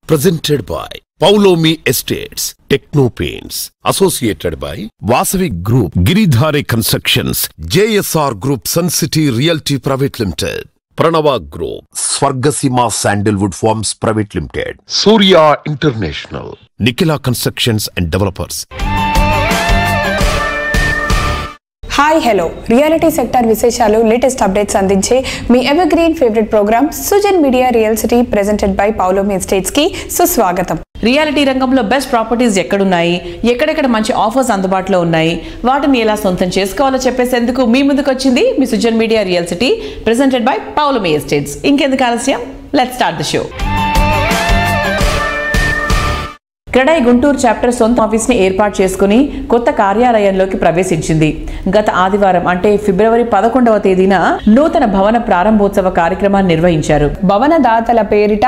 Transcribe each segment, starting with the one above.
Presented by Paulomi Estates, Techno Paints, associated by Vasavi Group, Giridhare Constructions, JSR Group, Sun City Realty Private Limited, Pranava Group, Swargasima Sandalwood Farms Private Limited, Surya International, Nikila Constructions and Developers. Hi hello reality sector విశేషాలు latest updates అందించే మీ ever green favourite programme Sujan Media Real City presented by Paulomi Estates కి సుస్వాగతం. Reality రంగంలో best properties ఎక్కడున్నాయి, ఎక్కడెక్కడ మంచి offers అందుబాటులో ఉన్నాయి, వాటిని ఎలా సొంతం చేసుకోవాలో చెప్పేసేందుకు మీ ముందుకు వచ్చింది మీ Sujan Media Real City presented by Paulomi Estates. ఇంకెందుకు ఆలస్యం, let's start the show. CREDAI Guntur chapter సొంత ఆఫీస్ ని ఏర్పాటు చేసుకుని కొత్త కార్యాలయంలోకి ప్రవేశించింది. గత ఆదివారం అంటే ఫిబ్రవరి 11వ తేదీన నూతన భవన ప్రారంభోత్సవ కార్యక్రమాన్ని నిర్వహించారు. భవన దాతల పేరిట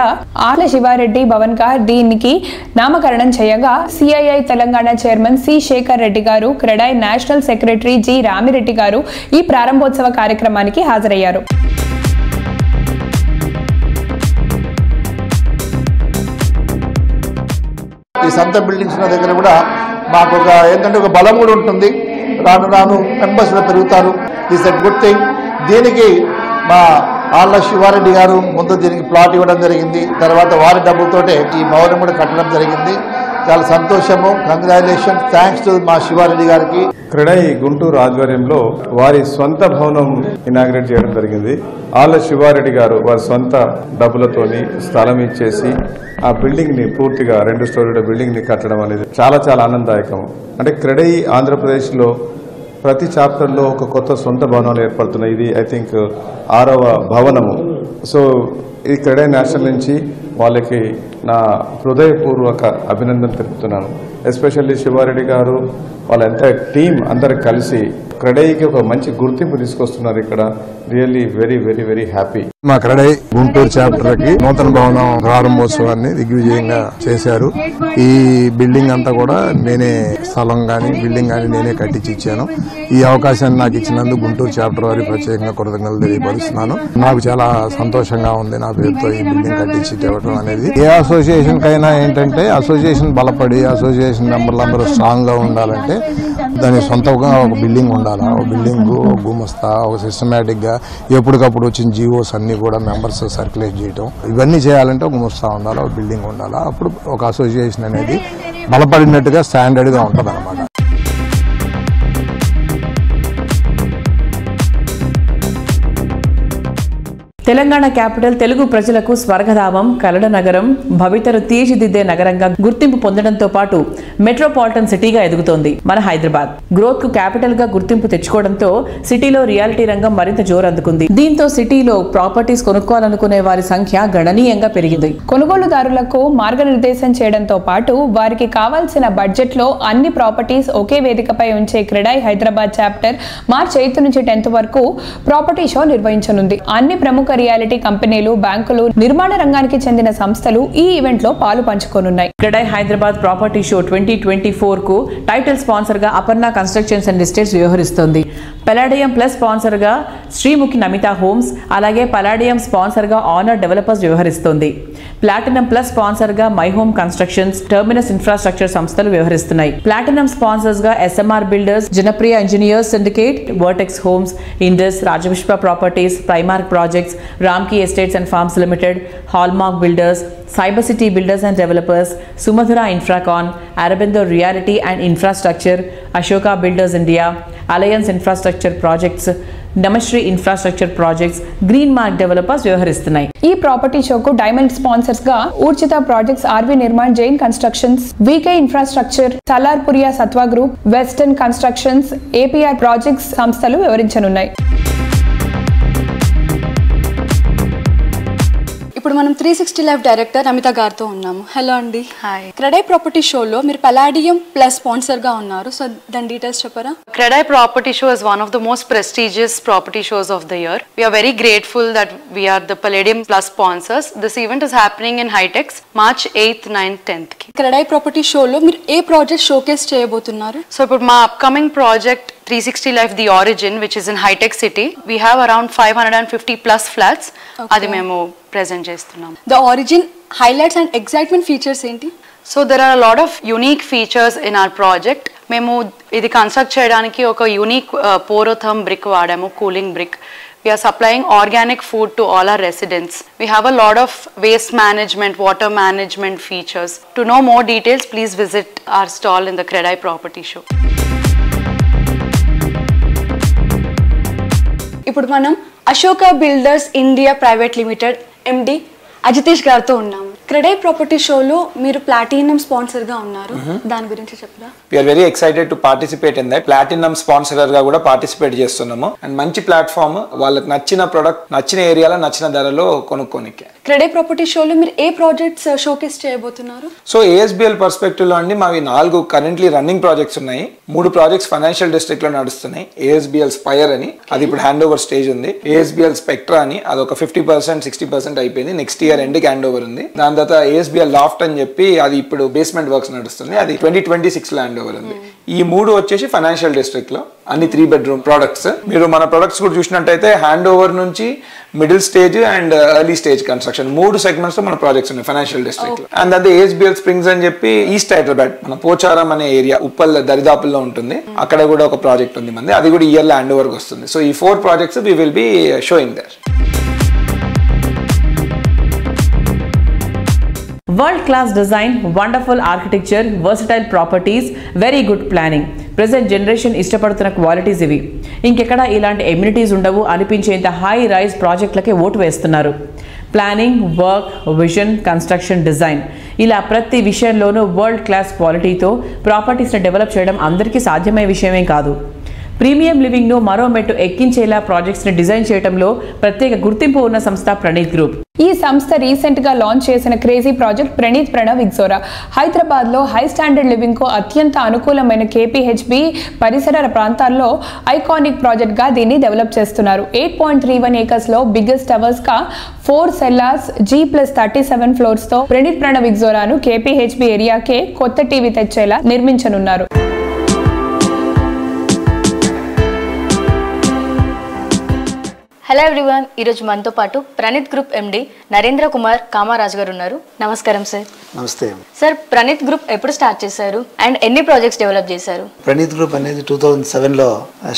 ఆర్ల శివారెడ్డి భవన్ గా దీనికి నామకరణం చేయగా CII Telangana chairman C Shekar Reddy గారు, CREDAI national secretary G Ramireddy గారు ఈ ప్రారంభోత్సవ కార్యక్రమానికి హాజరయ్యారు. ఈ సొంత బిల్డింగ్స్ ఉన్న దగ్గర కూడా మాకు ఒక బలం కూడా ఉంటుంది. రాను రాను మెంబర్స్ కూడా పెరుగుతారు. This a good thing. దీనికి మా ఆళ్ళ శివారెడ్డి గారు ముందు దీనికి ప్లాట్ ఇవ్వడం జరిగింది. తర్వాత వారి డబ్బులతోటే ఈ భవనం కూడా కట్టడం జరిగింది. చాలా సంతోషము. కంగ్రాచులేషన్, థ్యాంక్స్ టు మా శివారెడ్డి గారికి. క్రెడై గుంటూరు ఆధ్వర్యంలో వారి స్వంత భవనం ఇనాగ్రేట్ చేయడం జరిగింది. ఆళ్ళ శివారెడ్డి గారు వారి సొంత డబ్బులతోని స్థలం ఇచ్చేసి ఆ బిల్డింగ్ ని పూర్తిగా 2 స్టోరీల బిల్డింగ్ ని కట్టడం అనేది చాలా చాలా ఆనందదాయకం. అంటే క్రెడై ఆంధ్రప్రదేశ్ లో ప్రతి చాప్టర్ లో ఒక కొత్త సొంత భవనాలు ఏర్పడుతున్నాయి. ఇది ఐ థింక్ 6వ భవనము. సో ఈ క్రెడై నేషనల్ నుంచి వాళ్ళకి నా హృదయపూర్వక అభినందన తెలుపుతున్నాను. ఎస్పెషల్లీ శివారెడ్డి గారు వాళ్ళ ఎంత టీం అందరు కలిసి క్రెడైకి ఒక మంచి గుర్తింపు తీసుకొస్తున్నారు. ఇక్కడ really very very very happy. మా క్రెడై గుంటూరు చాప్టర్ కి నూతన భవనం ప్రారంభోత్సవాన్ని దిగ్విజయంగా చేశారు. ఈ బిల్డింగ్ అంతా కూడా నేనే స్థలం గాని బిల్డింగ్ గాని నేనే కట్టించి ఇచ్చాను. ఈ అవకాశాన్ని నాకు ఇచ్చినందుకు గుంటూరు చాప్టర్ వారికి ప్రత్యేకంగా కృతజ్ఞతలు తెలియపరుస్తున్నాను. నాకు చాలా సంతోషంగా ఉంది నా పేరుతో ఈ బిల్డింగ్ కట్టించి ఇవ్వడం అనేది. ఏ అసోసియేషన్ కైనా ఏంటంటే అసోసియేషన్ బలపడి అసోసియేషన్ మెంబర్లు అందరూ స్ట్రాంగ్ గా ఉండాలంటే దాని సొంతంగా ఒక బిల్డింగ్ ఉండాలి. ఒక బిల్డింగ్, ఒక గుమస్తా, ఒక సిస్టమేటిక్ గా ఎప్పటికప్పుడు వచ్చిన జీవోస్ అన్ని కూడా మెంబర్స్ సర్క్యులేట్ చేయడం, ఇవన్నీ చేయాలంటే ఒక గుమస్తా ఉండాలి, ఒక బిల్డింగ్ ఉండాలి. అప్పుడు ఒక అసోసియేషన్ అనేది బలపడినట్టుగా స్టాండర్డ్ గా ఉంటది అన్నమాట. తెలంగాణ క్యాపిటల్ తెలుగు ప్రజలకు స్వర్గధామం, కలల నగరం, భవితను తీర్చిదిద్దే నగరంగా గుర్తింపు పొందడంతో పాటు మెట్రోపాలిటన్ సిటీగా ఎదుగుతోంది మన హైదరాబాద్. గ్రోత్ కు క్యాపిటల్ గా గుర్తింపు తెచ్చుకోవడంతో సిటీలో రియాలిటీ రంగం మరింత జోరందుకుంది. దీంతో సిటీలో ప్రాపర్టీస్ కొనుక్కోవాలనుకునే వారి సంఖ్య గణనీయంగా పెరిగింది. కొనుగోలుదారులకు మార్గనిర్దేశం చేయడంతో పాటు వారికి కావాల్సిన బడ్జెట్ లో అన్ని ప్రాపర్టీస్ ఒకే వేదికపై ఉంచే క్రెడై హైదరాబాద్ చాప్టర్ మార్చి 8 నుంచి 10 వరకు ప్రాపర్టీ షో నిర్వహించనుంది. అన్ని ప్రముఖ రియాలిటీ కంపెనీలు, బ్యాంకులు, నిర్మాణ రంగానికి చెందిన సంస్థలు ఈ ఈవెంట్ లో పాలు పంచుకోనున్నాయి. క్రెడై హైదరాబాద్ ప్రాపర్టీ షో 2024 కు టైటిల్ స్పాన్సర్ గా అపర్ణ కన్స్ట్రక్షన్స్ అండ్ ఎస్టేట్స్ వ్యవహరిస్తోంది. పలాడియం ప్లస్ స్పాన్సర్ గా శ్రీముఖి నమిత హోమ్స్, అలాగే పలాడియం స్పాన్సర్ గా ఆనర్ డెవలపర్స్ వ్యవహరిస్తోంది. ప్లాటినం ప్లస్ స్పాన్సర్ గా My Home Constructions, Terminus Infrastructure సంస్థలు వ్యవహరిస్తున్నాయి. ప్లాటినం స్పాన్సర్స్ గా SMR Builders, Janapriya Engineers Syndicate, Vertex Homes, Indus, Rajapushpa Properties, Primark Projects, Ramky Estates and Farms Limited, Hallmark Builders, Cyber City Builders and developers, Sumadhura Infracon, Aurobindo reality and infrastructure, Ashoka builders India, alliance infrastructure projects, Namashri infrastructure projects, green mark developers వ్యవహరిస్తున్నాయి. ఈ property షోకు diamond sponsors గా Urjitha projects, RV Nirman, Jain constructions, VK infrastructure, Salarpuria Sattva group, western constructions, APR projects సంస్థలు వివరించనున్నాయి. ఇప్పుడు మనం 360 live director అమిత గారితో ఉన్నాము. హలో అండి. హాయ్. క్రెడై ప్రాపర్టీ షోలో మీరు పలాడియం ప్లస్ స్పాన్సర్ గా ఉన్నారు. సో దాని డీటెయిల్స్ చెప్పరా? Credai Property Show is one of the most prestigious property shows of the year. We are very grateful that we are the Palladium Plus sponsors. This event is happening in Hightex March 8th, 9th, 10th. CREDAI property షోలో మీరు ఏ project showcase చేయబోతున్నారు? So, my upcoming project 360 Life The Origin, which is in High Tech City. We have around 550 plus flats. Adi memo present chestunnam. The Origin highlights and excitement features enti? So there are a lot of unique features in our project. Memo idi construct cheyadaniki oka unique porotherm brick vaadamu, cooling brick. We are supplying organic food to all our residents. We have a lot of waste management, water management features. To know more details, please visit our stall in the Credai Property Show. ఇప్పుడు మనం Ashoka builders India private limited MD Ajitesh గారితో ఉన్నాము. CREDAI property షోలో మీరు platinum sponsor గా ఉన్నారు, దాని గురించి చెప్పరా? We are very excited to participate in that. Platinum sponsor గా కూడా పార్టిసిపేట్ చేస్తున్నాము. అండ్ మంచి ప్లాట్ఫామ్, వాళ్ళకి నచ్చిన ప్రొడక్ట్ నచ్చిన ఏరియాలో నచ్చిన ధరలో కొనుక్కోనికి. క్రెడై ప్రాపర్టీ షోలో మీరు ఏ ప్రాజెక్ట్స్ షోకేస్ చేయబోతున్నారు? సో ASBL పర్స్పెక్టివ్ లో అండి మావి 4 కరెంట్లీ రన్నింగ్ ప్రాజెక్ట్స్ ఉన్నాయి. 3 ప్రాజెక్ట్స్ ఫైనాన్షియల్ డిస్ట్రిక్ట్ లో నడుస్తున్నాయి. ASBL స్పైర్ అని, అది ఇప్పుడు హ్యాండ్ ఓవర్ స్టేజ్ ఉంది. ASBL స్పెక్ట్రా అని, అది ఒక 50% 60% అయిపోయింది. నెక్స్ట్ ఇయర్ ఎండ్ కి హ్యాండ్ ఓవర్ ఉంది. దాని తర్వాత ASBL లాఫ్ట్ అని చెప్పి అది ఇప్పుడు బేస్మెంట్ వర్క్స్ నడుస్తుంది. అది 2026 లో హ్యాండ్ ఓవర్ ఉంది. ఈ 3 వచ్చేసి ఫైనాన్షియల్ డిస్ట్రిక్ట్ లో అన్ని 3 bedroom ప్రొడక్ట్స్. మీరు మన ప్రొడక్ట్స్ కూడా చూసినట్టయితే హ్యాండ్ ఓవర్ నుంచి middle stage and early stage construction 3 segments లో మన ప్రాజెక్ట్స్ ఉన్నాయి ఫైనాన్షియల్ డిస్ట్రిక్ట్ లో. అండ్ అదే ASBL స్ప్రింగ్స్ అని చెప్పి ఈస్ట్ హైదరాబాద్ మన పోచారం అనే ఏరియా ఉప్పల్ దరిదాపుల్లో ఉంటుంది. అక్కడ కూడా ఒక ప్రాజెక్ట్ ఉంది మంది, అది కూడా ఇయర్ లో హ్యాండ్ ఓవర్ వస్తుంది. సో ఈ 4 projects we will be showing there. World class design, wonderful architecture, versatile properties, very good planning. Present generation ఇష్టపడుతున్న క్వాలిటీస్ ఇవి. ఇంకెక్కడ ఇలాంటి ఎమ్యూనిటీస్ ఉండవు అనిపించేంత హై రైజ్ ప్రాజెక్టులకే ఓటు వేస్తున్నారు. Planning, work, vision, construction, design ఇలా ప్రతి విషయంలోనూ వరల్డ్ క్లాస్ క్వాలిటీతో ప్రాపర్టీస్ని డెవలప్ చేయడం అందరికీ సాధ్యమయ్యే విషయమే కాదు. ప్రీమియం లివింగ్ను మరో మెట్టు ఎక్కించేలా ప్రాజెక్ట్స్ని డిజైన్ చేయడంలో ప్రత్యేక గుర్తింపు ఉన్న సంస్థ ప్రణీత్ గ్రూప్. ఈ సంస్థ రీసెంట్ గా లాంచ్ చేసిన క్రేజీ ప్రాజెక్ట్ ప్రణీత్ ప్రణవ్ ఎక్సోరా. హైదరాబాద్ లో హై స్టాండర్డ్ లివింగ్ కు అత్యంత అనుకూలమైన KPHB పరిసర ప్రాంతాల్లో ఐకానిక్ ప్రాజెక్ట్ గా దీన్ని డెవలప్ చేస్తున్నారు. 8.31 acres లో బిగ్గెస్ట్ టవర్స్ గా 4 cellars G+37 ఫ్లోర్స్ తో ప్రణీత్ ప్రణవ్ ఎక్సోరాను KPHB ఏరియాకే కొత్త టీవీ తెచ్చేలా నిర్మించనున్నారు. హలో ఎవ్రీవన్, ఈరోజు మనతో పాటు ప్రణీత్ గ్రూప్ MD నరేంద్ర కుమార్ కామరాజ్ గారు ఉన్నారు. నమస్కారం సార్. నమస్తే సార్. ప్రణీత్ గ్రూప్ ఎప్పుడు స్టార్ట్ చేశారు అండ్ ఎన్ని ప్రాజెక్ట్స్ డెవలప్ చేశారు? ప్రణీత్ గ్రూప్ అనేది 2007లో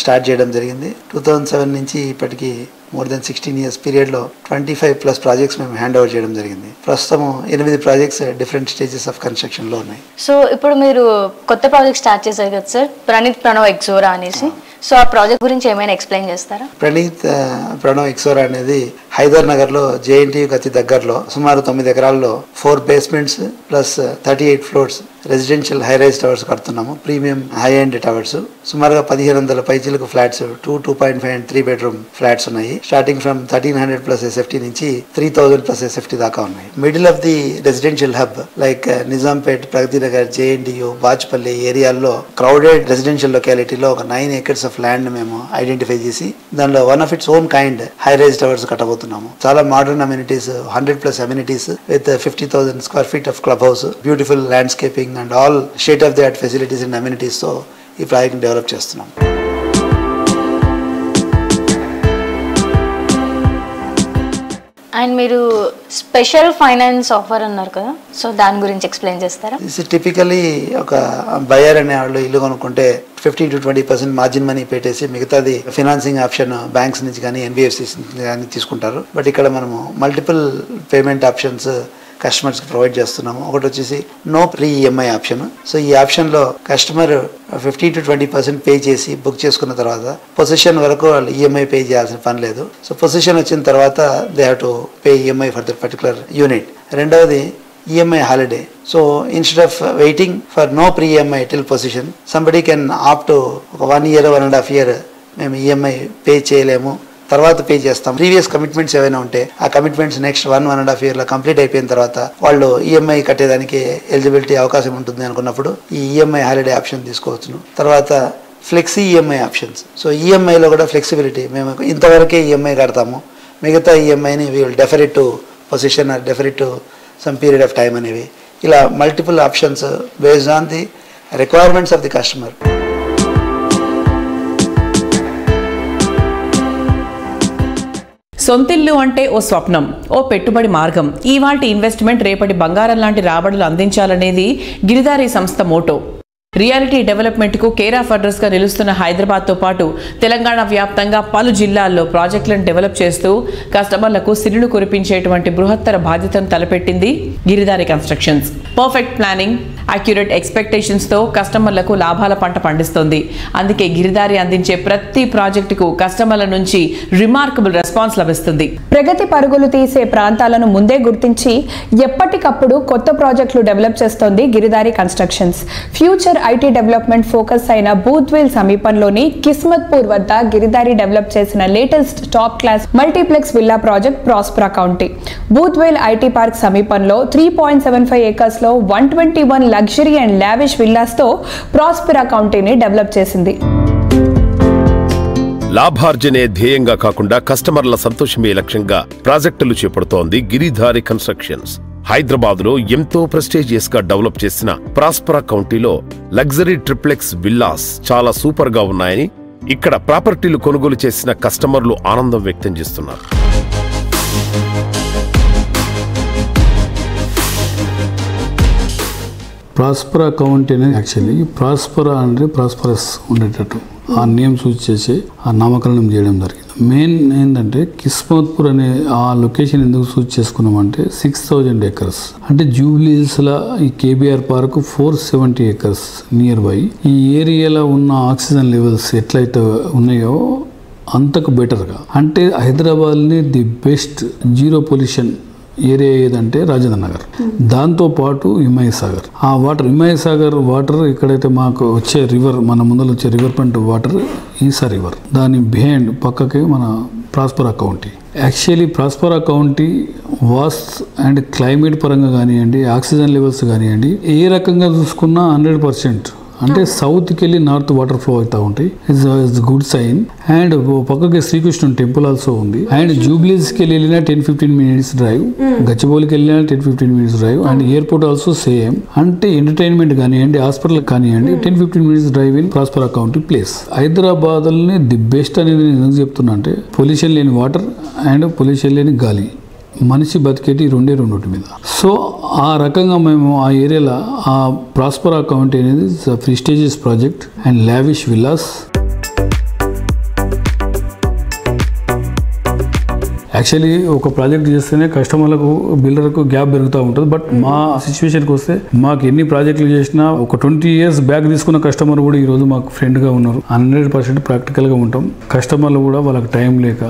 స్టార్ట్ చేయడం జరిగింది. 2007 నుంచి ఇప్పటికి మోర్ దెన్ 16 years పీరియడ్లో 25+ ప్రాజెక్ట్స్ మేము హ్యాండ్ ఓవర్ చేయడం జరిగింది. ప్రస్తుతం 8 ప్రాజెక్ట్స్ డిఫరెంట్ స్టేజెస్ ఆఫ్ కన్స్ట్రక్షన్లో ఉన్నాయి. సో ఇప్పుడు మీరు కొత్త ప్రాజెక్ట్ స్టార్ట్ చేశారు కదా సార్, ప్రణీత్ ప్రణవ్ ఎక్సోరా అనేసి. సో ఆ ప్రాజెక్ట్ గురించి ఏమైనా ఎక్స్ప్లెయిన్ చేస్తారా? ప్రణీత్ ప్రణవ్ ఎక్సోరా అనేది హైదర్ నగర్ లో JNTU అతి దగ్గరలో సుమారు 9 ఎకరాల్లో 4 basements plus 38 floors residential high rise towers కడుతున్నాము. ప్రీమియం హై ఎండ్ టవర్స్ సుమారుగా 1500 పైచిలకు ఫ్లాట్స్ 2.5 and 3 bedroom ఫ్లాట్స్ ఉన్నాయి. స్టార్టింగ్ ఫ్రమ్ 1300+ SFT నుంచి 3000+ SFT దాకా ఉన్నాయి. Middle of the residential hub like Nizampet, Pragathi Nagar, JNTU, Bachupally ఏరియాల్లో క్రౌడెడ్ రెసిడెన్షియల్ లొకాలిటీలో ఒక 9 acres ఆఫ్ ల్యాండ్ మేము ఐడెంటిఫై చేసి దానిలో one of its own kind high rise towers కట్టబోతున్నాము. చాలా modern amenities, 100+ amenities with 50,000 square feet of club house, beautiful landscaping and all state of the art facilities and amenities తో ఈ project develop చేస్తున్నాం. And మీరు special finance offer అన్నారు కదా, so దాని గురించి ఎక్స్ప్లెయిన్ చేస్తారా? దిస్ టిపికలీ ఒక బయర్ అనే వాళ్ళు ఇల్లు కొనుక్కుంటే 15 to 20% మార్జిన్ మనీ పెట్టేసి మిగతాది ఫైనాన్సింగ్ ఆప్షన్ బ్యాంక్స్ నుంచి కానీ NBFCs నుంచి కానీ తీసుకుంటారు. బట్ ఇక్కడ మనము మల్టిపుల్ పేమెంట్ ఆప్షన్స్ కస్టమర్స్కి ప్రొవైడ్ చేస్తున్నాము. ఒకటి వచ్చేసి no pre EMI option. So ఈ ఆప్షన్లో కస్టమర్ 15 to 20% పే చేసి బుక్ చేసుకున్న తర్వాత పొజిషన్ వరకు వాళ్ళు EMI పే చేయాల్సిన పని లేదు. సో పొజిషన్ వచ్చిన తర్వాత they have to pay EMI for that particular unit. రెండవది EMI holiday. So instead of waiting for no pre EMI till possession, somebody can opt to ఒక 1 year 1.5 year మేము EMI pay చేయలేము, తర్వాత pay చేస్తాం. Previous commitments ఏవైనా ఉంటే ఆ commitments next 1.5 year complete అయిపోయిన తర్వాత వాళ్ళు EMI కట్టేదానికి ఎలిజిబిలిటీ అవకాశం ఉంటుంది అనుకున్నప్పుడు ఈ EMI హాలిడే ఆప్షన్ తీసుకోవచ్చును. తర్వాత ఫ్లెక్సీ EMI ఆప్షన్స్. సో EMIలో కూడా ఫ్లెక్సిబిలిటీ, మేము ఇంతవరకే EMI కడతాము, మిగతా EMIని we will defer it to position or defer it to some period of time అనేవి. ఇలా multiple options based on the requirements of the customer. సొంతిల్లు అంటే ఓ స్వప్నం, ఓ పెట్టుబడి మార్గం. ఇవాల్టి ఇన్వెస్ట్మెంట్ రేపటి బంగారం లాంటి రాబడులు అందించాలనేది గిరిధారి సంస్థ మోటో. రియాలిటీ డెవలప్మెంట్కు కేర్ ఆఫ్ అడ్రస్గా నిలుస్తున్న హైదరాబాద్తో పాటు తెలంగాణ వ్యాప్తంగా పలు జిల్లాల్లో ప్రాజెక్టులను డెవలప్ చేస్తూ కస్టమర్లకు సిరులు కురిపించేటువంటి బృహత్తర బాధ్యతను తలపెట్టింది Giridhari constructions. Perfect planning, accurate ఎక్స్పెక్టేషన్స్తో కస్టమర్లకు లాభాల పంట పండిస్తోంది. అందుకే గిరిధారి అందించే ప్రతి ప్రాజెక్టుకు కస్టమర్ల నుంచి రిమార్కబుల్ రెస్పాన్స్ లభిస్తుంది. ప్రగతి పరుగులు తీసే ప్రాంతాలను ముందే గుర్తించి ఎప్పటికప్పుడు కొత్త ప్రాజెక్టులు డెవలప్ చేస్తోంది Giridhari constructions. Future IT development focus అయిన బూత్వేల్ సమీపంలోని కిస్మత్పూర్ వద్ద గిరిధారి డెవలప్ చేసిన latest top class multiplex villa project Prospera county. Budvel IT park సమీపంలో 3.75 ఏకర్స్ లో 121 లగ్జరీ అండ్ లావిష్ విల్లాస్ తో ప్రాస్పరా కౌంటీని డెవలప్ చేసింది. లాభార్జనే ధ్యేయంగా కాకుండా కస్టమర్ల సంతోషమే లక్ష్యంగా ప్రాజెక్టులు చేపడుతోంది గిరిధారి కన్స్ట్రక్షన్స్. హైదరాబాద్ లో ఎంతో ప్రెస్టీజియస్ గా డెవలప్ చేసిన ప్రాస్పరా కౌంటీలో లగ్జరీ ట్రిప్లెక్స్ విల్లాస్ చాలా సూపర్ గా ఉన్నాయని ఇక్కడ ప్రాపర్టీలు కొనుగోలు చేసిన కస్టమర్లు ఆనందం వ్యక్తం చేస్తున్నారు. ప్రాస్పరా కౌంటీ అనేది యాక్చువల్లీ ప్రాస్పరా అంటే ప్రాస్పరస్ ఉండేటట్టు ఆ నేమ్ సూచి చేసి ఆ నామకరణం చేయడం జరిగింది. మెయిన్ ఏంటంటే కిస్మత్పూర్ అనే ఆ లొకేషన్ ఎందుకు సూచి చేసుకున్నామంటే 6,000 ఏకర్స్ అంటే జూబ్లీస్ల ఈ KBR park 470 acres near by. ఈ ఏరియాలో ఉన్న ఆక్సిజన్ లెవెల్స్ ఎట్లయితే ఉన్నాయో అంతకు బెటర్గా అంటే హైదరాబాద్ని the best zero pollution area ఏదంటే రాజేంద్ర నగర్, దాంతోపాటు హిమాయత్ సాగర్. ఆ వాటర్ హిమాయత్ సాగర్ వాటర్ ఎక్కడైతే మాకు వచ్చే రివర్ మన ముందర వచ్చే రివర్ ఫ్రంట్ వాటర్ ఈసా రివర్, దాని బిహైండ్ పక్కకి మన ప్రాస్పరా county. Actually ప్రాస్పరా county was and climate పరంగా కానివ్వండి, ఆక్సిజన్ లెవెల్స్ కానివ్వండి, ఏ రకంగా చూసుకున్నా 100% అంటే సౌత్కి వెళ్ళి నార్త్ వాటర్ ఫ్లో అవుతూ ఉంటాయి. It's good sign. అండ్ పక్కకి శ్రీకృష్ణుని టెంపుల్ ఆల్సో ఉంది. అండ్ జూబ్లీస్కి వెళ్ళినా 10-15 మినిట్స్ డ్రైవ్, గచ్చిబౌలికి వెళ్ళినా 10-15 minutes drive. And airport also same. అంటే ఎంటర్టైన్మెంట్ కానివ్వండి, హాస్పిటల్ కానివ్వండి, 10-15 minutes drive in Prospera county place. హైదరాబాద్ని ది బెస్ట్ అనేది నేను ఎందుకు చెప్తున్నా అంటే పొల్యూషన్ లేని వాటర్ అండ్ పొల్యూషన్ లేని గాలి, మనిషి బతికేటి రెండే మీద. సో ఆ రకంగా మేము ఆ ఏరియాలో ఆ ప్రాస్పరా కౌంటీ అనేది prestigious project and lavish villas. Actually ఒక ప్రాజెక్ట్ చేస్తేనే కస్టమర్లకు బిల్డర్కు గ్యాప్ పెరుగుతూ ఉంటుంది. బట్ మా సిచ్యువేషన్కి వస్తే మాకు ఎన్ని ప్రాజెక్టులు చేసినా ఒక 20 years బ్యాక్ తీసుకున్న కస్టమర్ కూడా ఈరోజు మాకు ఫ్రెండ్గా ఉన్నారు. 100% ప్రాక్టికల్గా ఉంటాం. కస్టమర్లు కూడా వాళ్ళకి టైం లేక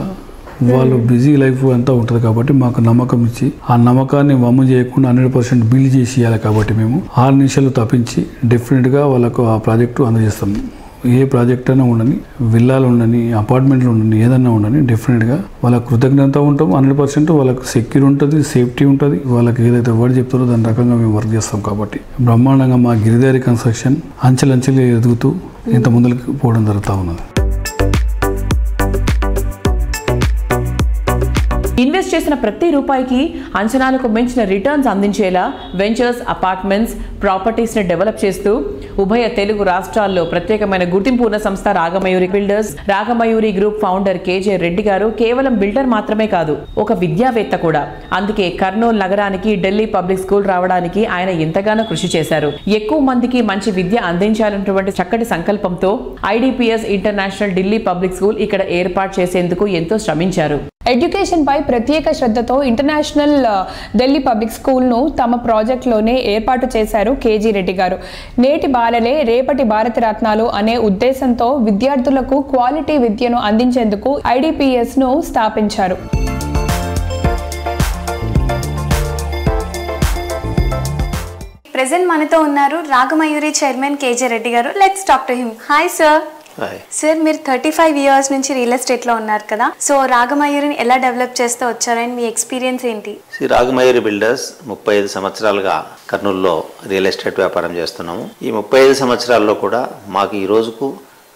వాళ్ళు బిజీ లైఫ్ అంతా ఉంటుంది కాబట్టి మాకు నమ్మకం ఇచ్చి ఆ నమ్మకాన్ని వమ్ము చేయకుండా 100% బిల్డ్ చేసి ఇవ్వాలి. కాబట్టి మేము 6 నిమిషాలు తప్పించి డెఫినెట్గా వాళ్ళకు ఆ ప్రాజెక్టు అందజేస్తాం. ఏ ప్రాజెక్ట్ అయినా ఉండని, విల్లాలు ఉండని, అపార్ట్మెంట్లు ఉండని, ఏదన్నా ఉండని డెఫినెట్గా వాళ్ళకు కృతజ్ఞత ఉంటాం. 100% వాళ్ళకు సెక్యూర్ ఉంటుంది, సేఫ్టీ ఉంటుంది. వాళ్ళకి ఏదైతే వర్డ్ చెప్తారో దాని రకంగా మేము వర్క్ చేస్తాం. కాబట్టి బ్రహ్మాండంగా మా గిరిధారి కన్స్ట్రక్షన్ అంచెలంచెలు ఎదుగుతూ ఇంత ముందుకు పోవడం జరుగుతూ ఉన్నది. ఇన్వెస్ట్ చేసిన ప్రతి రూపాయికి అంచనాలకు మించిన రిటర్న్స్ అందించేలా వెంచర్స్, అపార్ట్మెంట్స్, ప్రాపర్టీస్ని డెవలప్ చేస్తూ ఉభయ తెలుగు రాష్ట్రాల్లో ప్రత్యేకమైన గుర్తింపు ఉన్న సంస్థ Ragamayuri builders. Ragamayuri group founder KJ Reddy garu కేవలం బిల్డర్ మాత్రమే కాదు, ఒక విద్యావేత్త కూడా. అందుకే కర్నూలు నగరానికి ఢిల్లీ పబ్లిక్ స్కూల్ రావడానికి ఆయన ఎంతగానో కృషి చేశారు. ఎక్కువ మందికి మంచి విద్య అందించాలన్నటువంటి చక్కటి సంకల్పంతో IDPS international Delhi public school ఇక్కడ ఏర్పాటు చేసేందుకు ఎంతో శ్రమించారు. ఎడ్యుకేషన్ పై ప్రత్యేక శ్రద్ధతో ఇంటర్నేషనల్ ఢిల్లీ పబ్లిక్ స్కూల్ను తమ ప్రాజెక్టులోనే ఏర్పాటు చేశారు కేజీ రెడ్డి గారు. నేటి బాలలే రేపటి భారత రత్నాలు అనే ఉద్దేశంతో విద్యార్థులకు క్వాలిటీ విద్యను అందించేందుకు ఐడిపిఎస్ను స్థాపించారు. ప్రెజెంట్ మనతో ఉన్నారు రాగమయూరి చైర్మన్ కేజే రెడ్డి గారు. Let's talk to him. Hi sir. Sir, మీరు 35 years నుంచి రియల్ ఎస్టేట్ లో ఉన్నారు కదా, సో రాగమయూరిని ఎలా డెవలప్ చేస్తూ వచ్చారని మీ ఎక్స్పీరియన్స్ ఏంటి? రాగమయూరి బిల్డర్స్ 35 సంవత్సరాలుగా కర్నూలులో రియల్ ఎస్టేట్ వ్యాపారం చేస్తున్నాము. ఈ 35 సంవత్సరాల్లో కూడా మాకు ఈ రోజుకు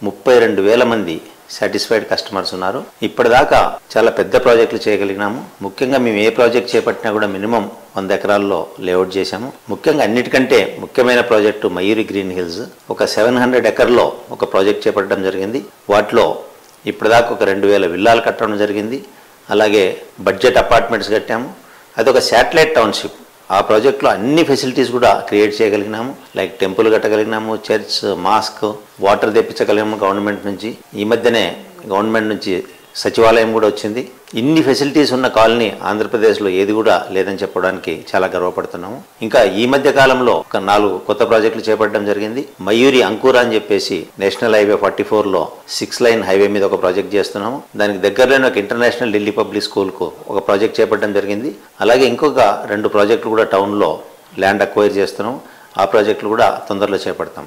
32,000 మంది సాటిస్ఫైడ్ కస్టమర్స్ ఉన్నారు. ఇప్పటిదాకా చాలా పెద్ద ప్రాజెక్టులు చేయగలిగినాము. ముఖ్యంగా మేము ఏ ప్రాజెక్ట్ చేపట్టినా కూడా మినిమం 100 ఎకరాల్లో లేఅవుట్ చేశాము. ముఖ్యంగా అన్నిటికంటే ముఖ్యమైన ప్రాజెక్టు మయూరి గ్రీన్ హిల్స్. ఒక 700 ఎకర్లో ఒక ప్రాజెక్ట్ చేపట్టడం జరిగింది. వాటిలో ఇప్పటిదాకా ఒక 2,000 విల్లాలు కట్టడం జరిగింది. అలాగే బడ్జెట్ అపార్ట్మెంట్స్ కట్టాము. అదొక శాటిలైట్ టౌన్షిప్. ఆ ప్రాజెక్ట్లో అన్ని ఫెసిలిటీస్ కూడా క్రియేట్ చేయగలిగినాము. లైక్ టెంపుల్ కట్టగలిగినాము, చర్చ్, మాస్క్, వాటర్ తెప్పించగలిగాము గవర్నమెంట్ నుంచి. ఈ మధ్యనే గవర్నమెంట్ నుంచి సచివాలయం కూడా వచ్చింది. ఇన్ని ఫెసిలిటీస్ ఉన్న కాలనీ ఆంధ్రప్రదేశ్లో ఏది కూడా లేదని చెప్పడానికి చాలా గర్వపడుతున్నాము. ఇంకా ఈ మధ్య కాలంలో ఒక 4 కొత్త ప్రాజెక్టులు చేపట్టడం జరిగింది. మయూరి అంకుర అని చెప్పేసి నేషనల్ హైవే 44లో 6 లైన్ హైవే మీద ఒక ప్రాజెక్ట్ చేస్తున్నాము. దానికి దగ్గరలోనే ఒక ఇంటర్నేషనల్ ఢిల్లీ పబ్లిక్ స్కూల్కు ఒక ప్రాజెక్ట్ చేపట్టడం జరిగింది. అలాగే ఇంకొక 2 ప్రాజెక్టులు కూడా టౌన్లో ల్యాండ్ అక్వైర్ చేస్తున్నాము. ఆ ప్రాజెక్టులు కూడా తొందరలో చేపడతాం.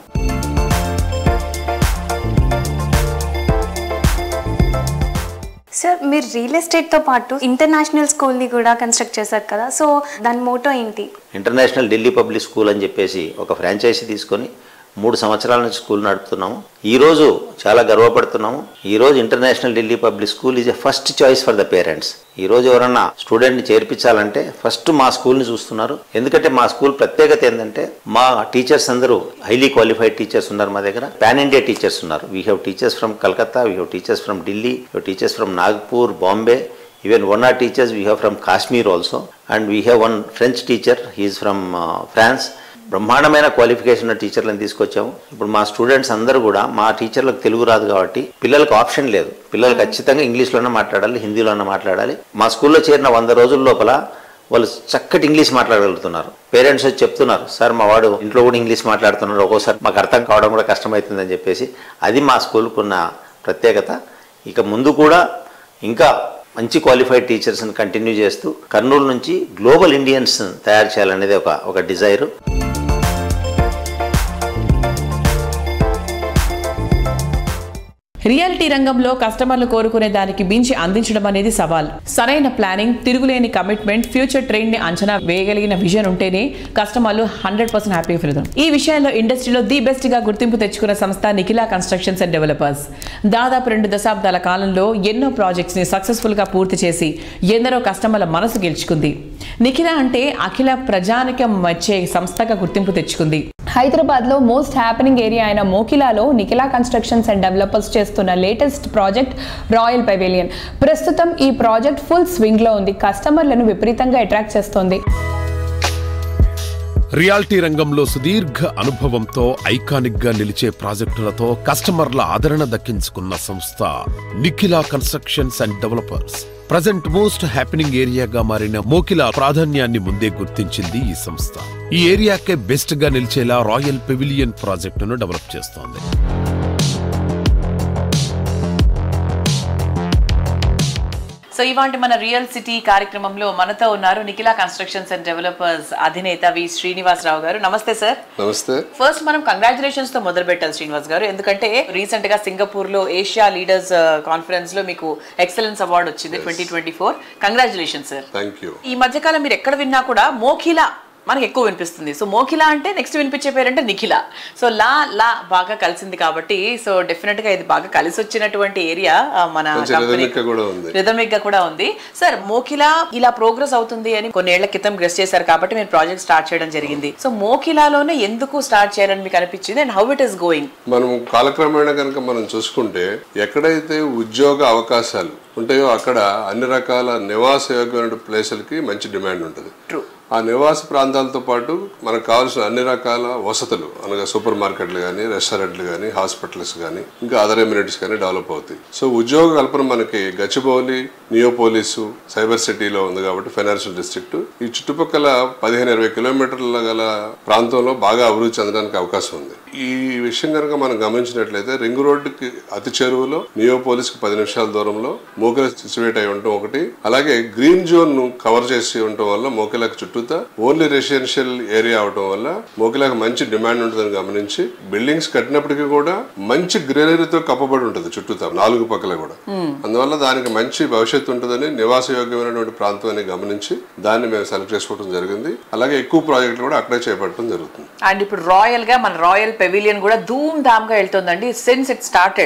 సార్, మీరు రియల్ ఎస్టేట్తో పాటు ఇంటర్నేషనల్ స్కూల్ని కూడా కన్స్ట్రక్ట్ చేశారు కదా, సో దాని మోటో ఏంటి? ఇంటర్నేషనల్ ఢిల్లీ పబ్లిక్ స్కూల్ అని చెప్పేసి ఒక ఫ్రాంచైజీ తీసుకొని 3 సంవత్సరాల నుంచి స్కూల్ నడుపుతున్నాము. ఈరోజు చాలా గర్వపడుతున్నాము. ఈరోజు international Delhi public school is a first choice for the parents. ఈరోజు ఎవరన్నా స్టూడెంట్ని చేర్పించాలంటే ఫస్ట్ మా స్కూల్ని చూస్తున్నారు. ఎందుకంటే మా స్కూల్ ప్రత్యేకత ఏంటంటే మా టీచర్స్ అందరూ హైలీ క్వాలిఫైడ్ టీచర్స్ ఉన్నారు. మా దగ్గర పాన్ ఇండియా టీచర్స్ ఉన్నారు. We have teachers from Calcutta, we have teachers from Delhi, we have teachers from Nagpur, Bombay. Even one are teachers we have from Kashmir also, and we have one French teacher, he is from France. బ్రహ్మాండమైన qualification టీచర్లను తీసుకొచ్చాము. ఇప్పుడు మా students అందరూ కూడా, మా టీచర్లకు తెలుగు రాదు కాబట్టి పిల్లలకు ఆప్షన్ లేదు. పిల్లలు ఖచ్చితంగా ఇంగ్లీష్లోనే మాట్లాడాలి, హిందీలోనే మాట్లాడాలి. మా స్కూల్లో చేరిన 100 రోజుల లోపల వాళ్ళు చక్కటి ఇంగ్లీష్ మాట్లాడగలుగుతున్నారు. పేరెంట్స్ వచ్చి చెప్తున్నారు, సార్ మా వాడు ఇంట్లో కూడా ఇంగ్లీష్ మాట్లాడుతున్నారు, ఒక్కోసారి మాకు అర్థం కావడం కూడా కష్టమవుతుందని చెప్పేసి. అది మా స్కూల్కు ఉన్న ప్రత్యేకత. ఇక ముందు కూడా ఇంకా మంచి క్వాలిఫైడ్ టీచర్స్ని కంటిన్యూ చేస్తూ కర్నూలు నుంచి గ్లోబల్ ఇండియన్స్ తయారు చేయాలనేది ఒక డిజైరు. రియాలిటీ రంగంలో కస్టమర్లు కోరుకునే దానికి మించి అందించడం అనేది సవాల్. సరైన ప్లానింగ్, తిరుగులేని కమిట్మెంట్, ఫ్యూచర్ ట్రెండ్ ని అంచనా వేయగలిగిన విజన్ ఉంటేనే కస్టమర్లు 100% హ్యాపీగా ఫీల్ అవుతారు. ఈ విషయంలో ఇండస్ట్రీలో ది బెస్ట్ గా గుర్తింపు తెచ్చుకున్న సంస్థ నిఖిల కన్స్ట్రక్షన్స్ అండ్ డెవలపర్స్. దాదాపు 2 దశాబ్దాల కాలంలో ఎన్నో ప్రాజెక్ట్స్ ని సక్సెస్ఫుల్ గా పూర్తి చేసి ఎందరో కస్టమర్ల మనసు గెలుచుకుంది. నిఖిల అంటే అఖిల ప్రజానికం వచ్చే సంస్థగా గుర్తింపు తెచ్చుకుంది. హైదరాబాద్లో మోస్ట్ హ్యాపెనింగ్ ఏరియా అయిన మోకిలాలో నిఖిల కన్స్ట్రక్షన్స్ అండ్ డెవలపర్స్ చేస్తున్న లేటెస్ట్ ప్రాజెక్ట్ రాయల్ పెవిలియన్. ప్రస్తుతం ఈ ప్రాజెక్ట్ ఫుల్ స్వింగ్లో ఉంది. కస్టమర్లను విపరీతంగా అట్రాక్ట్ చేస్తోంది. రియాలిటీ రంగంలో సుదీర్ఘ అనుభవంతో ఐకానిక్ గా నిలిచే ప్రాజెక్టులతో కస్టమర్ల ఆదరణ దక్కించుకున్న సంస్థ Nikhila constructions and developers. Present most happening ఏరియాగా మారిన మోకిలా ప్రాధాన్యాన్ని ముందే గుర్తించింది ఈ సంస్థ. ఈ ఏరియాకే బెస్ట్ గా నిలిచేలా రాయల్ పెవిలియన్ ప్రాజెక్టును డెవలప్ చేస్తోంది. సో ఇవాంటి మన రియల్ సిటీ కార్యక్రమంలో మనతో ఉన్నారు నిఖిల కన్స్ట్రక్షన్స్ అండ్ డెవలపర్స్ అధినేత వి శ్రీనివాసరావు గారు. నమస్తే సార్. నమస్తే. ఫస్ట్ మనం కంగ్రాచులేషన్స్ తో మొదలు పెట్టాలి శ్రీనివాస్ గారు. ఎందుకంటే రీసెంట్ గా సింగపూర్ లో ఏషియా లీడర్స్ కాన్ఫరెన్స్ లో మీకు ఎక్సలెన్స్ అవార్డు వచ్చింది 2024. Congratulations sir. Thank you. ఈ మధ్యకాలం మీరు ఎక్కడ విన్నా కూడా మోకిలా మనకి ఎక్కువ వినిపిస్తుంది. సో మోకిలా అంటే నెక్స్ట్ వినిపించే పేరంటే నిఖిల. సో లా బాగా కలిసింది కాబట్టి సో డెఫినెట్ గా ఇది బాగా కలిసి వచ్చినటువంటి ఏరియా మన రిథమిక్ గా కూడా ఉంది. సార్ మోకిలా ఇలా ప్రోగ్రెస్ అవుతుంది అని కొన్నేళ్ల క్రితం గెస్ చేశారు కాబట్టి మీరు ప్రాజెక్ట్ స్టార్ట్ చేయడం జరిగింది. సో మోకిలాలోనే ఎందుకు స్టార్ట్ చేయాలని మీకు అనిపించింది and how it is going? మనం కాలక్రమేణా కనుక మనం చూసుకుంటే ఎక్కడైతే ఉద్యోగ అవకాశాలు ఉంటాయో అక్కడ అన్ని రకాల నివాస యోగ్యమైన ప్లేసులకి మంచి డిమాండ్ ఉంటుంది. ఆ నివాస ప్రాంతాలతో పాటు మనకు కావాల్సిన అన్ని రకాల వసతులు అనగా సూపర్ మార్కెట్లు కానీ, రెస్టారెంట్లు కానీ, హాస్పిటల్స్ కానీ, ఇంకా అదర్ ఎమ్యూనిటీస్ కానీ డెవలప్ అవుతాయి. సో ఉద్యోగ కల్పన మనకి గచ్చిబౌలి, నియోపోలిసు, సైబర్ సిటీలో ఉంది కాబట్టి ఫైనాన్షియల్ డిస్ట్రిక్ట్ ఈ చుట్టుపక్కల 15-20 కిలోమీటర్ల గల ప్రాంతంలో బాగా అభివృద్ధి చెందడానికి అవకాశం ఉంది. ఈ విషయం కనుక మనం గమనించినట్లయితే రింగ్ రోడ్డుకి అతి చేరువలో, నియోపోలిస్ కి 10 నిమిషాల దూరంలో మోకిలా సిచ్యువేట్ అయి ఉండటం ఒకటి. అలాగే గ్రీన్ జోన్ ను కవర్ చేసి ఉండటం వల్ల మోకిలాకి చుట్టూతా ఓన్లీ రెసిడెన్షియల్ ఏరియా అవటం వల్ల మోకిలాకి మంచి డిమాండ్ ఉంటుందని గమనించి బిల్డింగ్స్ కట్టినప్పటికీ కూడా మంచి గ్రీనరీతో కప్పబడి ఉంటుంది చుట్టూతా 4 పక్కల కూడా. అందువల్ల దానికి మంచి భవిష్యత్తు ఉంటుందని నివాస యోగ్యమైనటువంటి ప్రాంతం అని గమనించి దాన్ని మేము సెలెక్ట్ చేసుకోవడం జరిగింది. అలాగే ఎక్కువ ప్రాజెక్టులు కూడా అక్కడే చేపట్టడం జరుగుతుంది. అండ్ ఇప్పుడు రాయల్ గా మన రాయల్ పెవిలియన్ కూడా ధూమ్ ధామ్ గా వెళ్తుందండి. సిన్స్ ఇట్ స్టార్ట్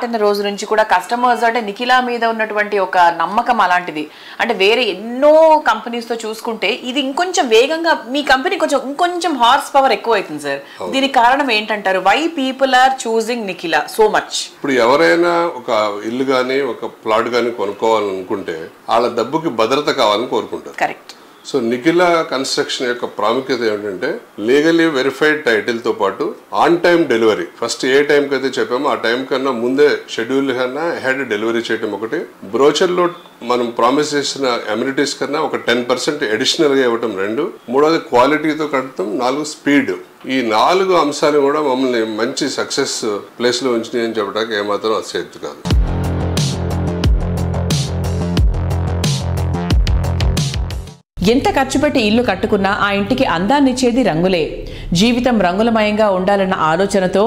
అయిన రోజు నుంచి కూడా కస్టమర్స్ అంటే నిఖిల మీద ఉన్నటువంటి ఒక నమ్మకం అలాంటిది. అంటే వేరే ఎన్నో కంపెనీస్ తో చూసుకుంటే ఇది ఇది ఇంకొంచెం వేగంగా మీ కంపెనీ ఇంకొంచెం హార్స్ పవర్ ఎక్కువ అవుతుంది సార్. దీనికి కారణం ఏంటంటారు? వై పీపుల్ ఆర్ చూసింగ్ నిఖిల సో మచ్? ఇప్పుడు ఎవరైనా ఒక ఇల్లు కానీ ఒక ప్లాట్ కానీ కొనుక్కోవాలనుకుంటే వాళ్ళ డబ్బుకి భద్రత కావాలని కోరుకుంటారు. కరెక్ట్. సో నిఖిల కన్స్ట్రక్షన్ యొక్క ప్రాముఖ్యత ఏమిటంటే లీగలీ వెరిఫైడ్ టైటిల్తో పాటు ఆన్ టైం డెలివరీ. ఫస్ట్ ఏ టైంకి అయితే చెప్పామో ఆ టైం కన్నా ముందే షెడ్యూల్ కన్నా హెడ్ డెలివరీ చేయడం ఒకటి, బ్రోచర్లో మనం ప్రామిస్ చేసిన అమ్యూనిటీస్ కన్నా ఒక 10% అడిషనల్గా ఇవ్వటం 2, మూడోది క్వాలిటీతో కట్టడం, 4 స్పీడ్. ఈ 4 అంశాలు కూడా మమ్మల్ని మంచి సక్సెస్ ప్లేస్లో ఉంచినాయని చెప్పడానికి ఏమాత్రం అతిశయోక్తి కాదు. ఎంత ఖర్చు పెట్టి ఇల్లు కట్టుకున్నా ఆ ఇంటికి అందాన్నిచ్చేది రంగులే. జీవితం రంగులమయంగా ఉండాలన్న ఆలోచనతో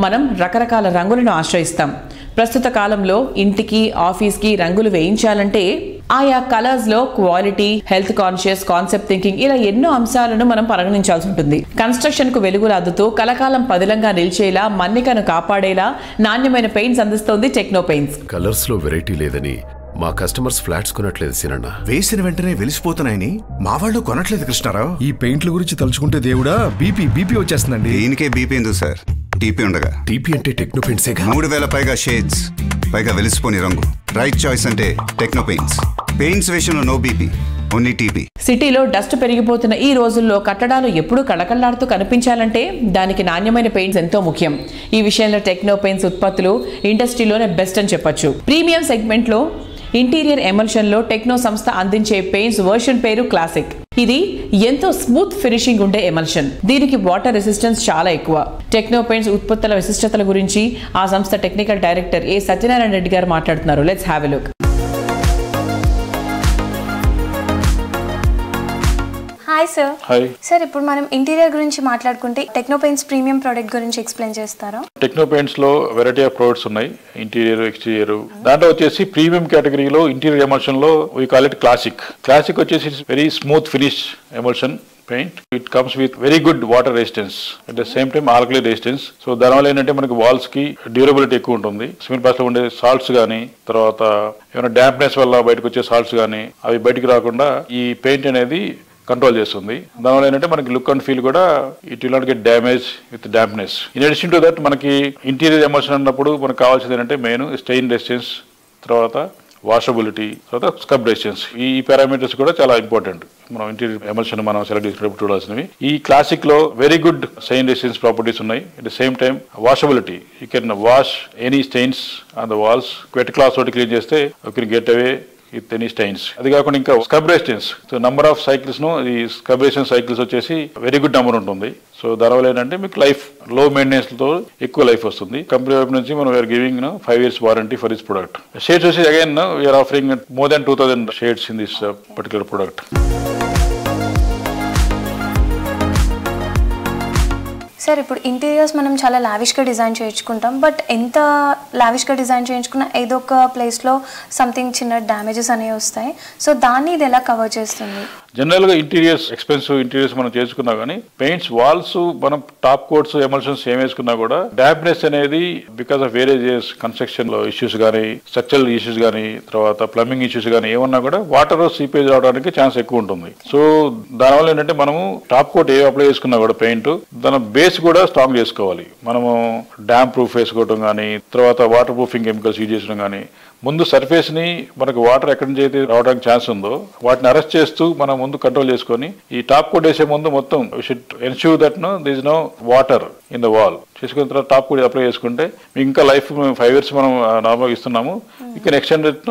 మనం రకరకాల రంగులను ఆశ్రయిస్తాం. ప్రస్తుత కాలంలో ఇంటికి ఆఫీస్కి రంగులు వేయించాలంటే ఆయా కలర్స్లో quality, health conscious, concept thinking ఇలా ఎన్నో అంశాలను మనం పరిగణించాల్సి ఉంటుంది. కన్స్ట్రక్షన్కు వెలుగులు అద్దుతూ కలకాలం పదిలంగా నిలిచేలా, మన్నికను కాపాడేలా నాణ్యమైన పెయింట్స్ అందిస్తోంది టెక్నో పెయింట్స్. కలర్స్లో వెరైటీ లేదని మా కస్టమర్స్ ఫ్లాట్స్ కొనట్లేదు సినన్న. వేసిన వెంటనే వెలిసిపోతున్నాయని మా వాళ్ళు కొనట్లేదు కృష్ణారావు. ఈ పెయింట్ల గురించి తలుచుకుంటే దేవుడా బీపీ వచ్చేస్తుందండి. దీనికే బీపీ ఎందుకు సార్? టీపీ ఉండగా. టీపీ అంటే టెక్నో పెయింట్సే. 3000 పైగా షేడ్స్, పైగా వెలిసిపోని రంగు. రైట్ చాయిస్ అంటే టెక్నో పెయింట్స్. పెయింట్స్ విషయంలో నో బీపీ, ఓన్లీ టీపీ. సిటీలో డస్ట్ పెరిగిపోతున్న ఈ రోజుల్లో కట్టడాలు ఎప్పుడూ కళకళలాడుతూ కనిపించాలంటే దానికి నాణ్యమైన పెయింట్స్ ఎంతో ముఖ్యం. ఈ విషయంలో టెక్నో పెయింట్స్ ఉత్పత్తులు ఇండస్ట్రీలోనే బెస్ట్ అని చెప్పొచ్చు. ప్రీమియం సెగ్మెంట్లో ఇంటీరియర్ ఎమల్షన్ లో టెక్నో సంస్థ అందించే పెయింట్స్ వర్షన్ పేరు క్లాసిక్. ఇది ఎంతో స్మూత్ ఫినిషింగ్ ఉండే ఎమల్షన్. దీనికి వాటర్ రెసిస్టెన్స్ చాలా ఎక్కువ. టెక్నో పెయింట్స్ ఉత్పత్తుల విశిష్టతల గురించి ఆ సంస్థ టెక్నికల్ డైరెక్టర్ ఏ సత్యనారాయణ రెడ్డి గారు మాట్లాడుతున్నారు. Let's have a look. Hi sir. Hi sir, ఇప్పుడు మనం ఇంటీరియర్ గురించి మాట్లాడుకుంటే టెక్నో పెయింట్స్ ప్రీమియం ప్రోడక్ట్ గురించి ఎక్స్ప్లెయిన్ చేస్తారా? టెక్నో పెయింట్స్ లో వెరైటీ ఆఫ్ ప్రొడక్ట్స్ ఉన్నాయి, ఇంటీరియర్, ఎక్స్టీరియర్. దాంట్లో వచ్చేసి ప్రీమియం కేటగిరీలో ఇంటీరియర్ ఎమల్షన్ లో we call it classic. Classic వచ్చేసి very smooth finish emulsion paint. It comes with very good water resistance at the same time alkali resistance. So దానివల్ల ఏంటంటే మనకి walls కి డ్యూరబిలిటీ ఎక్కువ ఉంటుంది. సిమెంట్ పాస్ లో ఉండే సాల్ట్స్ కానీ, తర్వాత ఏమైనా డాంప్నెస్ వల్ల బయటకు వచ్చే సాల్ట్స్ కానీ అవి బయటకు రాకుండా ఈ పెయింట్ అనేది కంట్రోల్ చేస్తుంది. దానివల్ల ఏంటంటే మనకి లుక్ అండ్ ఫీల్ కూడా it will not get damage with dampness. In addition to that మనకి ఇంటీరియర్ ఎమల్షన్ అన్నప్పుడు మనకు కావాల్సింది ఏంటంటే మెయిన్ స్టెయిన్ రెసిస్టెన్స్, తర్వాత వాషబిలిటీ, తర్వాత స్క్రబ్ రెసిస్టెన్స్. ఈ పారామీటర్స్ కూడా చాలా ఇంపార్టెంట్ మనం ఇంటీరియర్ ఎమల్షన్ మనం సెలెక్ట్ చేసినప్పుడు చూడాల్సినవి. ఈ క్లాసిక్ లో very good stain resistance properties ఉన్నాయి. At the same time washability, you can wash any stains on the walls. Wet cloth తోటి క్లీన్ చేస్తే you can get away with any stains. అది కాకుండా ఇంకా scrub resistance, so number of cycles ను ఈ scrub resistance cycles వచ్చేసి very good number ఉంటుంది. So దానివల్ల ఏంటంటే మీకు లైఫ్ లో మెయింటెనెన్స్ తో ఎక్కువ లైఫ్ వస్తుంది. కంపెనీ వైపు నుంచి మనం we're giving 5 years warranty for this product. Shades వచ్చి again we're offering more than 2000 shades in this particular product. Sir, ఇప్పుడు ఇంటీరియర్స్ మనం చాలా లావిష్గా డిజైన్ చేయించుకుంటాం. బట్ ఎంత లావిష్గా డిజైన్ చేయించుకున్నా ఏదో ఒక ప్లేస్లో సంథింగ్ చిన్న డ్యామేజెస్ అనేవి వస్తాయి. సో దాన్ని ఇది ఎలా కవర్ చేస్తుంది? జనరల్గా ఇంటీరియర్స్ ఎక్స్పెన్సివ్ ఇంటీరియర్స్ మనం చేసుకున్నా కానీ పెయింట్స్ వాల్స్ మనం టాప్ కోట్స్ ఎమల్షన్స్ ఏం వేసుకున్నా కూడా డాంప్నెస్ అనేది బికాస్ ఆఫ్ వేరేజెస్ కన్స్ట్రక్షన్ లో ఇష్యూస్ కానీ, స్ట్రక్చరల్ ఇష్యూస్ కానీ, తర్వాత ప్లంబింగ్ ఇష్యూస్ కానీ ఏమన్నా కూడా వాటర్ సీపేజ్ అవడానికి ఛాన్స్ ఎక్కువ ఉంటుంది. సో దానివల్ల ఏంటంటే మనము టాప్ కోట్ ఏ అప్లై చేసుకున్నా కూడా పెయింట్ దాని బేస్ కూడా స్ట్రాంగ్ చేసుకోవాలి. మనము డ్యామ్ ప్రూఫ్ వేసుకోవడం కానీ, తర్వాత వాటర్ ప్రూఫింగ్ కెమికల్స్ యూజ్ చేయడం కానీ, ముందు సర్ఫేస్ ని మనకు వాటర్ ఎక్కడి నుంచి అయితే రావడానికి ఛాన్స్ ఉందో వాటిని అరెస్ట్ చేస్తూ మనం ముందు కంట్రోల్ చేసుకొని ఈ టాప్ కోట్ వేసే ముందు మొత్తం should ensure that this is no water in the wall చేసుకున్న తర్వాత టాప్ కోట్ అప్లై చేసుకుంటే మీకు ఇంకా లైఫ్ 5 years మనం నార్మల్గా ఇస్తున్నాము. You can extend it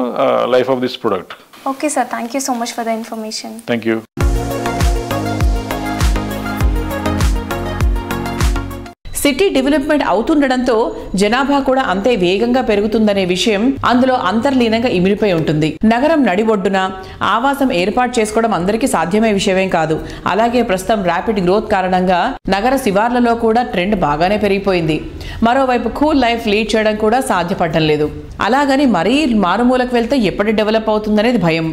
life of this product. Okay sir, thank you so much for the information. Thank you. City development అవుతుండడంతో జనాభా కూడా అంతే వేగంగా పెరుగుతుందనే విషయం అందులో అంతర్లీనంగా ఇమిడిపోయి ఉంటుంది. నగరం నడిబొడ్డున ఆవాసం ఏర్పాటు చేసుకోవడం అందరికీ సాధ్యమే విషయమేం కాదు. అలాగే ప్రస్తుతం ర్యాపిడ్ గ్రోత్ కారణంగా నగర శివార్లలో కూడా ట్రెండ్ బాగానే పెరిగిపోయింది. మరోవైపు కూల్ లైఫ్ లీడ్ చేయడం కూడా సాధ్యపడడం లేదు. అలాగని మరీ మారుమూలకు వెళ్తే ఎప్పటి డెవలప్ అవుతుందనేది భయం.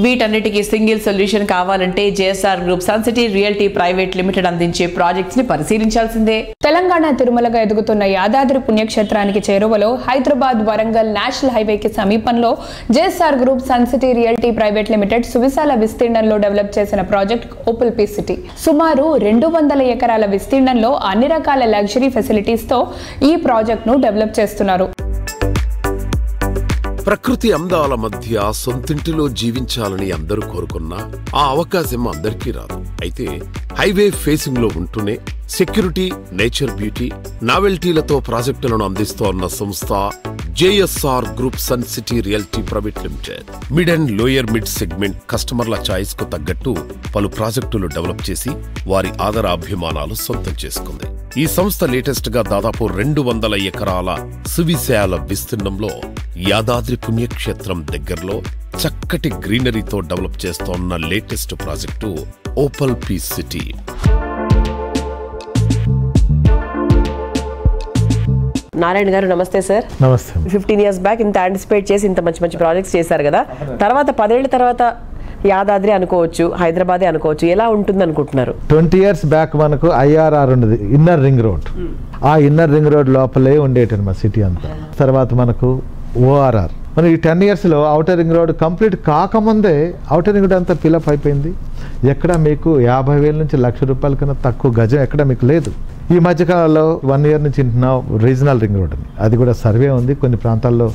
వీటన్నిటికీ సింగిల్ సొల్యూషన్ కావాలంటే JSR group sun city realty private Limited అందించే ప్రాజెక్ట్స్ ని పరిశీలించాల్సిందే. తెలంగాణ తిరుమలగా ఎదుగుతున్న యాదాద్రి పుణ్యక్షేత్రానికి చేరువలో హైదరాబాద్ వరంగల్ నేషనల్ హైవేకి సమీపంలో JSR group sun city realty private limited సువిశాల విస్తీర్ణంలో డెవలప్ చేసిన ప్రాజెక్ట్ ఓపల్ పీ సిటీ. సుమారు 200 ఎకరాల విస్తీర్ణంలో అన్ని రకాల లగ్జరీ ఫెసిలిటీస్ తో ఈ ప్రాజెక్ట్ ను డెవలప్ చేస్తున్నారు. ప్రకృతి అందాల మధ్య సొంతింటిలో జీవించాలని అందరూ కోరుకున్నా ఆ అవకాశం అందరికీ రాదు. అయితే హైవే ఫేసింగ్ లో ఉంటూనే సెక్యూరిటీ, నేచర్ బ్యూటీ, నావెల్టీలతో ప్రాజెక్టులను అందిస్తోన్న సంస్థ JSR group sun city realty private Limited. Mid and lower mid segment కస్టమర్ల చాయిస్ కు తగ్గట్టు పలు ప్రాజెక్టులు డెవలప్ చేసి వారి ఆదరాభిమానాలు సొంతం చేసుకుంది. ఈ సంస్థ లేటెస్ట్ గా దాదాపు 200 ఎకరాల సువిశాల విస్తీర్ణంలో యాదాద్రి పుణ్యక్షేత్రం దగ్గరలో చక్కటి గ్రీనరీతో డెవలప్ చేస్తోన్న latest project Opal P city. Narayana గారు నమస్తే సార్. నమస్తే. 15 years బ్యాక్ ఇంత యాంటిసిపేట్ చేసి ఇంత మంచి ప్రాజెక్ట్స్ చేశారు కదా, తర్వాత 10 ఏళ్ల తర్వాత యాదాద్రి అనుకోవచ్చు, హైదరాబాదే అనుకోవచ్చు, ఎలా ఉంటుంది అనుకుంటున్నారు? 20 years బ్యాక్ మనకు IRR ఉన్నది, ఇన్నర్ రింగ్ రోడ్. ఆ ఇన్నర్ రింగ్ రోడ్ లోపలే ఉండేటది మా సిటీ అంతా. తర్వాత మనకు ORR. మన ఈ 10 years లో ఔటర్ రింగ్ రోడ్ కంప్లీట్ కాకముందే ఔటర్ రింగ్ రోడ్ అంతా ఫిలప్ అయిపోయింది. ఎక్కడ మీకు 50,000 నుంచి ₹1,00,000 కన్నా తక్కువ గజం ఎక్కడ మీకు లేదు. ఈ మధ్యకాలంలో 1 year నుంచి వింటున్నాం రీజనల్ రింగ్ రోడ్ అని, అది కూడా సర్వే ఉంది. కొన్ని ప్రాంతాల్లో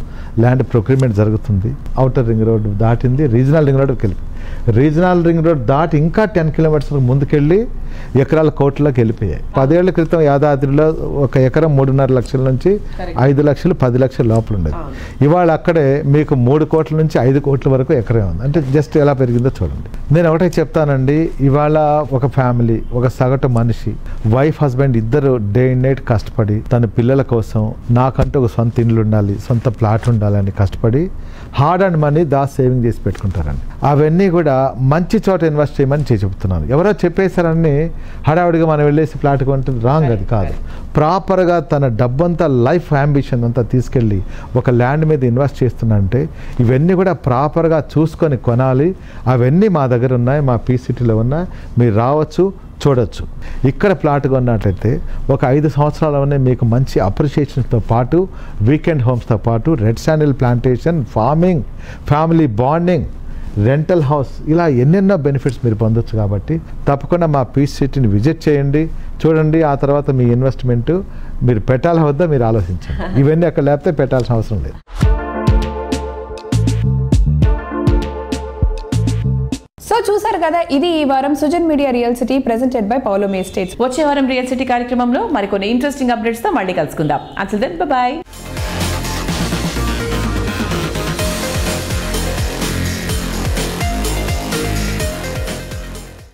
ల్యాండ్ ప్రొక్యూర్మెంట్ జరుగుతుంది. ఔటర్ రింగ్ రోడ్ దాటింది, రీజనల్ రింగ్ రోడ్కి వెళ్ళి, రీజనల్ రింగ్ రోడ్ దాటి ఇంకా 10 kilometers ముందుకెళ్ళి ఎకరాల కోట్లలోకి వెళ్ళిపోయాయి. 10 ఏళ్ల క్రితం యాదాద్రిలో ఒక ఎకరం 3.5 లక్షల నుంచి 5 లక్షలు 10 లక్షల లోపల ఉండేది. ఇవాళ అక్కడే మీకు 3 కోట్ల నుంచి 5 కోట్ల వరకు ఎకరం ఉంది. అంటే జస్ట్ ఎలా పెరిగిందో చూడండి. నేను ఒకటే చెప్తానండి, ఇవాళ ఒక ఫ్యామిలీ, ఒక సగటు మనిషి, వైఫ్ హస్బెండ్ ఇద్దరు డే అండ్ నైట్ కష్టపడి తన పిల్లల కోసం నాకంటూ ఒక సొంత ఇల్లు ఉండాలి, సొంత ప్లాట్ ఉండాలని కష్టపడి హార్డ్ అండ్ మనీ సేవింగ్ చేసి పెట్టుకుంటారండి. అవన్నీ కూడా మంచి చోట ఇన్వెస్ట్ చేయమని చెప్తున్నాను. ఎవరో చెప్పేశారని హడావుడిగా మనం వెళ్ళేసి ప్లాట్ కొంటే రాంగ్, అది కాదు. ప్రాపర్గా తన డబ్బంతా, లైఫ్ అంబిషన్ అంతా తీసుకెళ్ళి ఒక ల్యాండ్ మీద ఇన్వెస్ట్ చేస్తున్నంటే ఇవన్నీ కూడా ప్రాపర్గా చూసుకొని కొనాలి. అవన్నీ మా దగ్గర ఉన్నాయి, మా పీ సిటీలో ఉన్నాయి. మీరు రావచ్చు, చూడొచ్చు. ఇక్కడ ప్లాట్ కొన్నట్లయితే ఒక 5 సంవత్సరాలనే మీకు మంచి అప్రిషియేషన్స్తో పాటు, వీకెండ్ హోమ్స్తో పాటు, red sandal plantation, farming, family bonding, rental house, ఇలా ఎన్నెన్నో బెనిఫిట్స్ మీరు పొందొచ్చు. కాబట్టి తప్పకుండా మా పీస్ సిటీని విజిట్ చేయండి, చూడండి. ఆ తర్వాత మీ ఇన్వెస్ట్మెంట్ మీరు పెట్టాలి వద్దా మీరు ఆలోచించండి. ఇవన్నీ అక్కడ లేకపోతే పెట్టాల్సిన అవసరం లేదు. సో చూసారు కదా, ఇది ఈ వారం Sujan Media Real City presented by Paulomi estates. వచ్చే వారం రియల్ సిటీ కార్యక్రమంలో మరికొన్ని ఇంట్రెస్టింగ్ అప్డేట్స్ తో మళ్ళీ కలుసుకుందాం. Until then bye by.